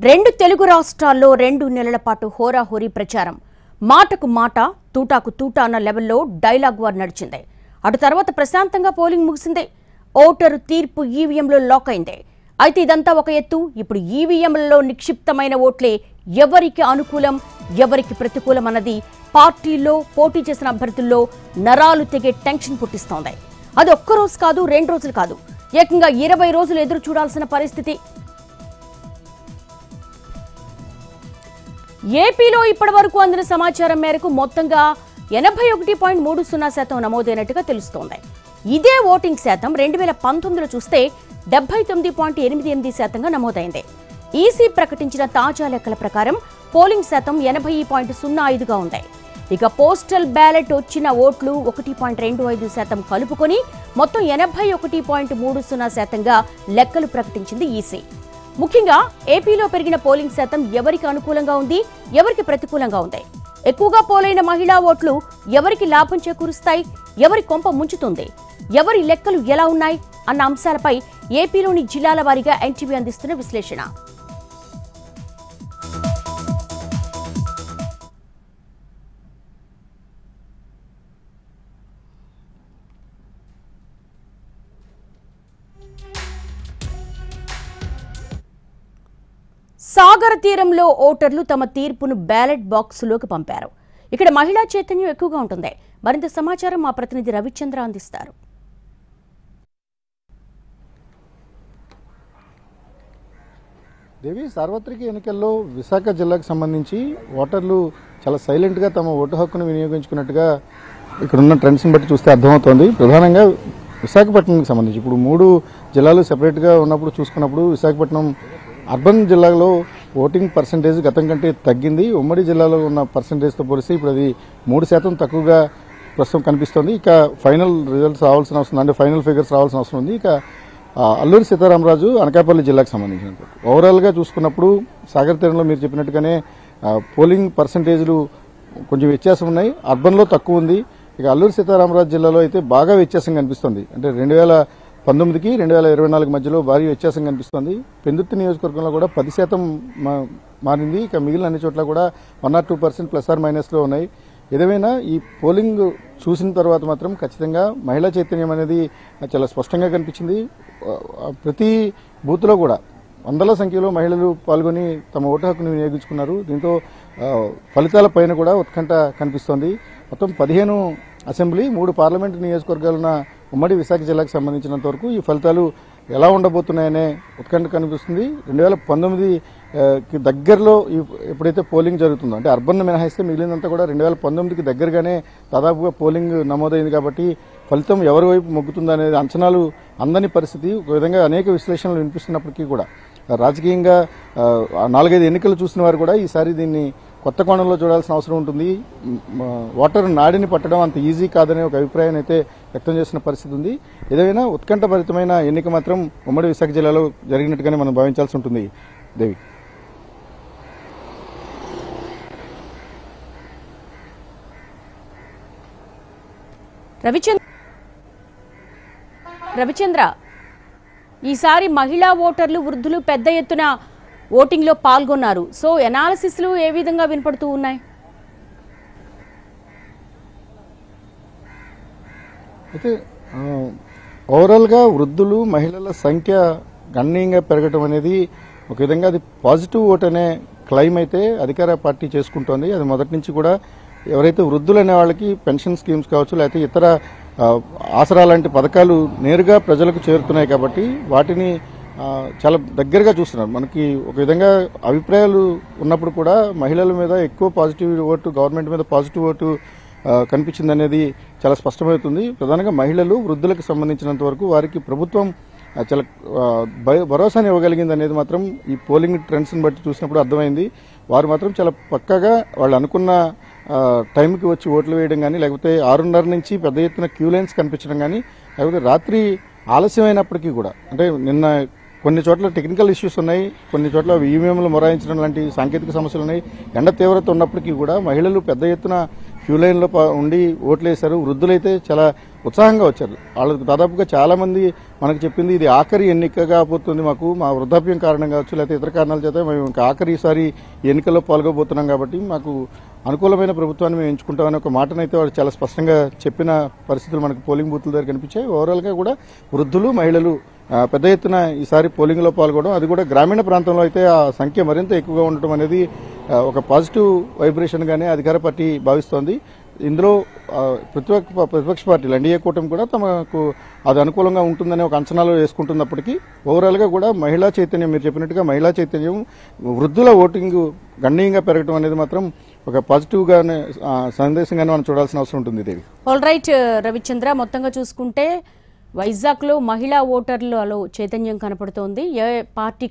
రెండు తెలుగు రాష్ట్రాల్లో 2 నెలల పాటు హోరాహోరీ ప్రచారం. మాటకు మాట, తూటాకు తూటా అన్న లెవెల్లో డైలాగ్ వార్ నడిచింది. అటు తర్వాత ప్రశాంతంగా పోలింగ్ ముగిసింది. ఓటరు తీర్పు ఈవీఎంలో లాక్ అయింది. అయితే ఇదంతా ఒక ఎత్తు. ఇప్పుడు ఈవీఎంలలో నిక్షిప్తమైన ఓట్లే ఎవరికి అనుకూలం, ఎవరికి ప్రతికూలం అన్నది పార్టీల్లో పోటీ చేసిన అభ్యర్థుల్లో నరాలు తెగే టెన్షన్ పుట్టిస్తోంది. అది ఒక్కరోజు కాదు, 2 రోజులు కాదు, ఏకంగా 20 రోజులు ఎదురు చూడాల్సిన పరిస్థితి. ఏపీలో ఇప్పటి వరకు అందిన సమాచారం మేరకు మొత్తంగా 81.30% నమోదైనట్టుగా తెలుస్తోంది. ఇదే ఓటింగ్ శాతం 2019లో చూస్తే 79.88%గా నమోదైంది. ఈసీ ప్రకటించిన తాజా లెక్కల ప్రకారం పోలింగ్ శాతం 80.05గా ఉంది. ఇక పోస్టల్ బ్యాలెట్ వచ్చిన ఓట్లు 1.25% కలుపుకొని మొత్తం 81.30%గా లెక్కలు ప్రకటించింది ఈసీ. ముఖ్యంగా ఏపీలో పెరిగిన పోలింగ్ శాతం ఎవరికి అనుకూలంగా ఉంది, ఎవరికి ప్రతికూలంగా ఉంది, ఎక్కువగా పోలైన మహిళా ఓట్లు ఎవరికి లాభం చేకూరుస్తాయి, ఎవరి కొంప ముంచుతుంది, ఎవరి లెక్కలు ఎలా ఉన్నాయి అన్న అంశాలపై ఏపీలోని జిల్లాల వారీగా ఎన్టీవీ అందిస్తున్న విశ్లేషణ. సాగర తీరంలో ఓటర్లు తమ తీర్పును బ్యాలెట్ బాక్సులోకి పంపారు. ఇక్కడ మహిళా చైతన్యం ఎక్కువగా ఉంటుంది. మరింత సమాచారం మా ప్రతినిధి రవిచంద్ర అందిస్తారు. దేవి, సార్వత్రిక ఎన్నికల్లో విశాఖ జిల్లాకు సంబంధించి ఓటర్లు చాలా సైలెంట్గా తమ ఓటు హక్కును వినియోగించుకున్నట్టుగా ఇక్కడున్న ట్రెండ్స్ని బట్టి చూస్తే అర్థమవుతోంది. ప్రధానంగా విశాఖపట్నంకి సంబంధించి ఇప్పుడు 3 జిల్లాలు సెపరేట్గా ఉన్నప్పుడు చూసుకున్నప్పుడు విశాఖపట్నం అర్బన్ జిల్లాలో ఓటింగ్ పర్సంటేజ్ గతం కంటే తగ్గింది. ఉమ్మడి జిల్లాలో ఉన్న పర్సంటేజ్తో పోలిస్తే ఇప్పుడు అది 3% తక్కువగా ప్రస్తుతం కనిపిస్తోంది. ఇక ఫైనల్ రిజల్ట్స్ రావాల్సిన అవసరం, అంటే ఫైనల్ ఫిగర్స్ రావాల్సిన అవసరం ఉంది. ఇక అల్లూరి సీతారామరాజు అనకాపల్లి జిల్లాకు సంబంధించినట్టు ఓవరాల్గా చూసుకున్నప్పుడు సాగర్ తీరంలో మీరు చెప్పినట్టుగానే పోలింగ్ పర్సంటేజ్లు కొంచెం వ్యత్యాసం ఉన్నాయి. అర్బన్లో తక్కువ ఉంది. ఇక అల్లూరి సీతారామరాజు జిల్లాలో అయితే బాగా వ్యత్యాసం కనిపిస్తుంది. అంటే 2019కి 2024 మధ్యలో భారీ వ్యత్యాసం కనిపిస్తోంది. పెందుర్తి నియోజకవర్గంలో కూడా 10% మారింది. ఇక మిగిలిన అన్ని చోట్ల కూడా 1 or 2% ప్లస్ ఆర్ మైనస్లో ఉన్నాయి. ఏదేమైనా ఈ పోలింగ్ చూసిన తర్వాత మాత్రం ఖచ్చితంగా మహిళా చైతన్యం అనేది చాలా స్పష్టంగా కనిపించింది. ప్రతి బూత్లో కూడా వందల సంఖ్యలో మహిళలు పాల్గొని తమ ఓటు హక్కును వినియోగించుకున్నారు. దీంతో ఫలితాల పైన కూడా ఉత్కంఠ కనిపిస్తోంది. మొత్తం 15 అసెంబ్లీ, 3 పార్లమెంటు నియోజకవర్గాలున్న ఉమ్మడి విశాఖ జిల్లాకు సంబంధించినంత వరకు ఈ ఫలితాలు ఎలా ఉండబోతున్నాయనే ఉత్కంఠ కనిపిస్తుంది. 2019కి దగ్గరలో ఎప్పుడైతే పోలింగ్ జరుగుతుందో, అంటే అర్బన్ మినహాయిస్తే మిగిలినంతా కూడా 2019కి దగ్గరగానే దాదాపుగా పోలింగ్ నమోదైంది. కాబట్టి ఫలితం ఎవరి వైపు మొగ్గుతుందో అనేది అంచనాలు అందని పరిస్థితి. ఒక విధంగా అనేక విశ్లేషణలు వినిపిస్తున్నప్పటికీ కూడా రాజకీయంగా 4-5 ఎన్నికలు చూసిన వారు కూడా ఈసారి దీన్ని కొత్త కోణంలో చూడాల్సిన అవసరం ఉంటుంది. ఓటర్ నాడిని పట్టడం అంత ఈజీ కాదనే ఒక అభిప్రాయం అయితే వ్యక్తం చేసిన పరిస్థితి ఉంది. ఏదైనా ఉత్కంఠభరితమైన ఎన్నిక మాత్రం ఉమ్మడి విశాఖ జిల్లాలో జరిగినట్టుగానే మనం భావించాల్సి ఉంటుంది. దేవి, రవిచంద్ర, ఈసారి మహిళా ఓటర్లు, వృద్ధులు పెద్ద ఎత్తున ఓటింగ్లో పాల్గొన్నారు. సో ఎనాలిసిస్లు ఏ విధంగా వినపడుతూ ఉన్నాయి? అయితే ఓవరాల్గా వృద్ధులు, మహిళల సంఖ్య గణనీయంగా పెరగడం అనేది ఒక విధంగా అది పాజిటివ్ ఓట్ అనే క్లెయిమ్ అయితే అధికార పార్టీ చేసుకుంటోంది. అది మొదటి నుంచి కూడా ఎవరైతే వృద్ధులు అనే వాళ్ళకి పెన్షన్ స్కీమ్స్ కావచ్చు, లేకపోతే ఇతర ఆసరా లాంటి పథకాలు నేరుగా ప్రజలకు చేరుతున్నాయి కాబట్టి వాటిని చాలా దగ్గరగా చూస్తున్నారు. మనకి ఒక విధంగా అభిప్రాయాలు ఉన్నప్పుడు కూడా మహిళల మీద ఎక్కువ పాజిటివ్ ఓటు, గవర్నమెంట్ మీద పాజిటివ్ ఓటు కనిపించింది అనేది చాలా స్పష్టమవుతుంది. ప్రధానంగా మహిళలు, వృద్ధులకు సంబంధించినంత వరకు వారికి ప్రభుత్వం చాలా భరోసాని ఇవ్వగలిగింది అనేది మాత్రం ఈ పోలింగ్ ట్రెండ్స్ని బట్టి చూసినప్పుడు అర్థమైంది. వారు మాత్రం చాలా పక్కాగా వాళ్ళు అనుకున్న టైంకి వచ్చి ఓట్లు వేయడం కానీ, లేకపోతే 6:30 నుంచి పెద్ద ఎత్తున క్యూ లైన్స్ కనిపించడం కానీ, లేకపోతే రాత్రి ఆలస్యమైనప్పటికీ కూడా, అంటే నిన్న కొన్ని చోట్ల టెక్నికల్ ఇష్యూస్ ఉన్నాయి, కొన్ని చోట్ల ఈవీఎంలు మొరాయించడం లాంటి సాంకేతిక సమస్యలు ఉన్నాయి. ఎండ తీవ్రత ఉన్నప్పటికీ కూడా మహిళలు పెద్ద ఎత్తున క్యూ లైన్లో ఉండి ఓట్లు వేశారు. వృద్ధులైతే చాలా ఉత్సాహంగా వచ్చారు. వాళ్ళకు దాదాపుగా చాలా మంది మనకు చెప్పింది ఇది ఆఖరి ఎన్నికగా పోతుంది, మాకు మా వృద్ధాప్యం కారణం కావచ్చు లేకపోతే ఇతర కారణాల చేత మేము ఇంకా ఆఖరిసారి ఎన్నికల్లో పాల్గొబోతున్నాం కాబట్టి మాకు అనుకూలమైన ప్రభుత్వాన్ని మేము ఎంచుకుంటామని ఒక మాటనైతే వాళ్ళు చాలా స్పష్టంగా చెప్పిన పరిస్థితులు మనకు పోలింగ్ బూత్ల దగ్గర కనిపించాయి. ఓవరాల్గా కూడా వృద్ధులు మహిళలు పెద్ద ఎత్తున ఈసారి పోలింగ్లో పాల్గొనడం, అది కూడా గ్రామీణ ప్రాంతంలో అయితే ఆ సంఖ్య మరింత ఎక్కువగా ఉండటం అనేది ఒక పాజిటివ్ వైబ్రేషన్గానే అధికార పార్టీ భావిస్తోంది. ఇందులో ప్రతిపక్ష పార్టీలు ఎన్డీఏ కూటమి కూడా తమకు అది అనుకూలంగా ఉంటుందనే ఒక అంచనాలు వేసుకుంటున్నప్పటికీ ఓవరాల్గా కూడా మహిళా చైతన్యం, మీరు చెప్పినట్టుగా మహిళా చైతన్యం, వృద్ధుల ఓటింగ్ గణనీయంగా పెరగడం అనేది మాత్రం ఒక పాజిటివ్గానే సందేశంగానే మనం చూడాల్సిన అవసరం ఉంటుంది. దేవి. ఆల్ రైట్ రవిచంద్ర, మొత్తంగా చూసుకుంటే వైజాగ్లో మహిళా ఓటర్లలో చైతన్యం కనపడుతోంది. ఏ పార్టీ